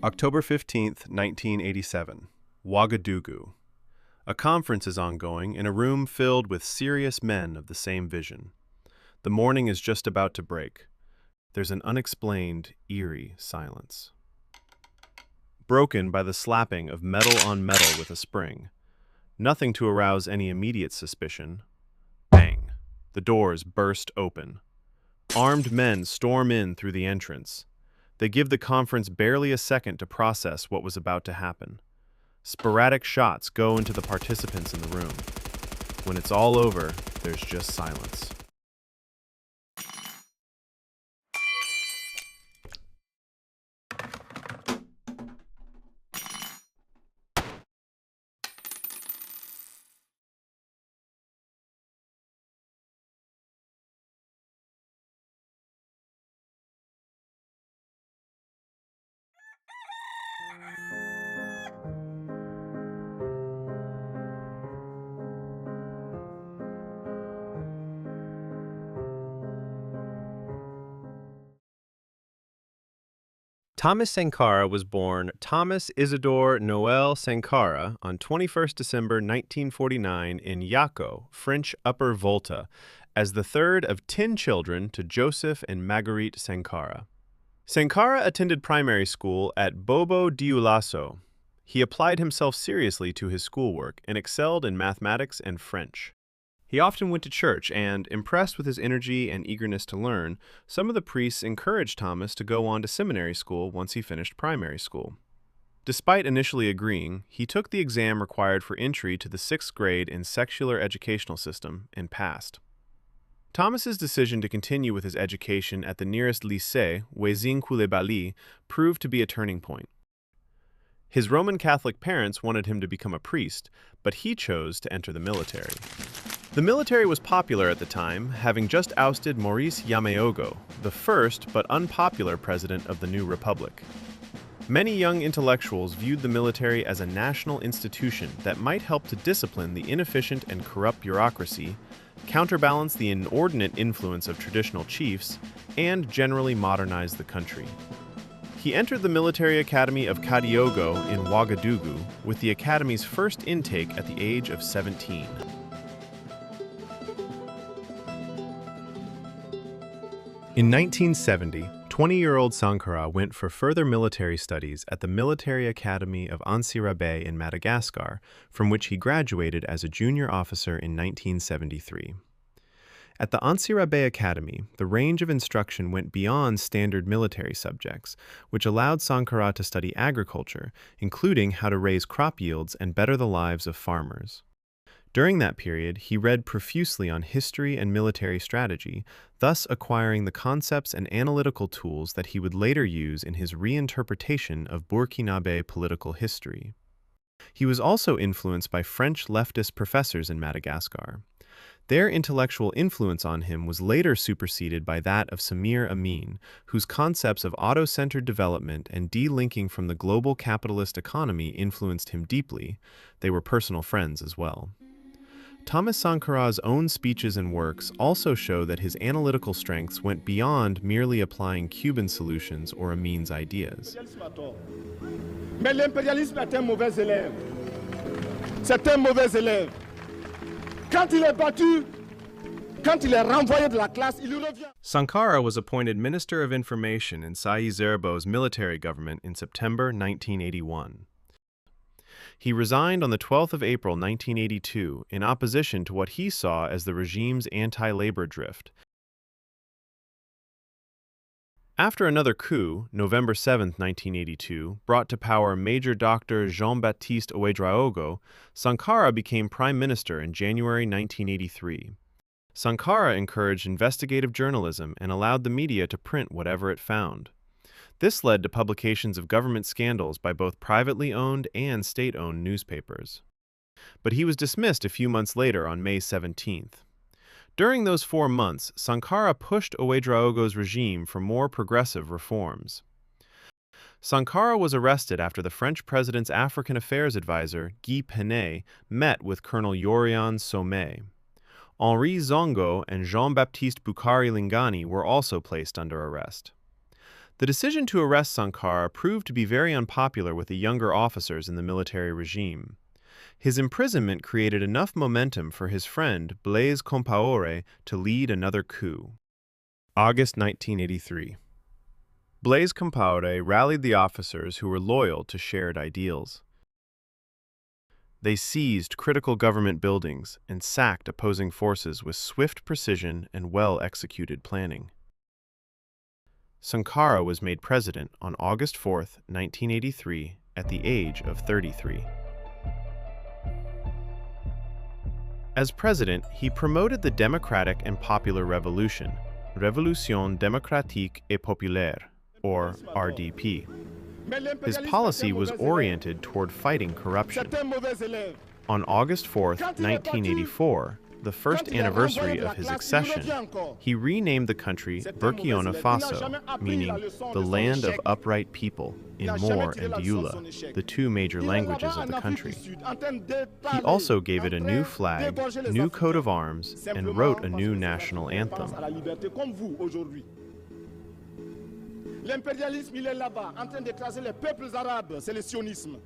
October 15th, 1987, Ouagadougou. A conference is ongoing in a room filled with serious men of the same vision. The morning is just about to break. There's an unexplained, eerie silence, broken by the slapping of metal on metal with a spring. Nothing to arouse any immediate suspicion. Bang! The doors burst open. Armed men storm in through the entrance. They give the conference barely a second to process what was about to happen. Sporadic shots go into the participants in the room. When it's all over, there's just silence. Thomas Sankara was born Thomas Isidore Noël Sankara on 21st December 1949 in Yako, French Upper Volta, as the third of 10 children to Joseph and Marguerite Sankara. Sankara attended primary school at Bobo Dioulasso. He applied himself seriously to his schoolwork and excelled in mathematics and French. He often went to church and, impressed with his energy and eagerness to learn, some of the priests encouraged Thomas to go on to seminary school once he finished primary school. Despite initially agreeing, he took the exam required for entry to the 6th grade in secular educational system and passed. Thomas's decision to continue with his education at the nearest lycée, Wezine Coulibaly, proved to be a turning point. His Roman Catholic parents wanted him to become a priest, but he chose to enter the military. The military was popular at the time, having just ousted Maurice Yameogo, the first but unpopular president of the new republic. Many young intellectuals viewed the military as a national institution that might help to discipline the inefficient and corrupt bureaucracy, counterbalance the inordinate influence of traditional chiefs, and generally modernize the country. He entered the military academy of Kadiogo in Ouagadougou with the academy's first intake at the age of 17. In 1970, 20-year-old Sankara went for further military studies at the Military Academy of Ansirabe in Madagascar, from which he graduated as a junior officer in 1973. At the Ansirabe Academy, the range of instruction went beyond standard military subjects, which allowed Sankara to study agriculture, including how to raise crop yields and better the lives of farmers. During that period, he read profusely on history and military strategy, thus acquiring the concepts and analytical tools that he would later use in his reinterpretation of Burkinabe political history. He was also influenced by French leftist professors in Madagascar. Their intellectual influence on him was later superseded by that of Samir Amin, whose concepts of auto-centered development and de-linking from the global capitalist economy influenced him deeply. They were personal friends as well. Thomas Sankara's own speeches and works also show that his analytical strengths went beyond merely applying Cuban solutions or Amin's ideas. Mais l'impérialisme est un mauvais élève. C'est un mauvais élève. Quand il est battu, quand il est renvoyé de la classe, il revient. Sankara was appointed Minister of Information in Sai Zerbo's military government in September 1981. He resigned on the 12th of April 1982 in opposition to what he saw as the regime's anti-labor drift. After another coup, November 7, 1982, brought to power Major Dr. Jean-Baptiste Ouédraogo, Sankara became Prime Minister in January 1983. Sankara encouraged investigative journalism and allowed the media to print whatever it found. This led to publications of government scandals by both privately owned and state-owned newspapers. But he was dismissed a few months later on May 17th. During those 4 months, Sankara pushed Ouédraogo's regime for more progressive reforms. Sankara was arrested after the French president's African affairs advisor, Guy Penet, met with Colonel Yorian Sommet. Henri Zongo and Jean-Baptiste Bukari Lingani were also placed under arrest. The decision to arrest Sankara proved to be very unpopular with the younger officers in the military regime. His imprisonment created enough momentum for his friend Blaise Compaoré to lead another coup. August 1983. Blaise Compaoré rallied the officers who were loyal to shared ideals. They seized critical government buildings and sacked opposing forces with swift precision and well-executed planning. Sankara was made president on August 4, 1983, at the age of 33. As president, he promoted the democratic and popular revolution, Révolution démocratique et populaire, or RDP. His policy was oriented toward fighting corruption. On August 4, 1984, the first anniversary of his accession, he renamed the country Burkina Faso, meaning the land of upright people, in Moor and Dioula, the two major languages of the country. He also gave it a new flag, new coat of arms, and wrote a new national anthem. L'impérialisme, il est là-bas, en train d'écraser les peuples arabes, c'est le sionisme.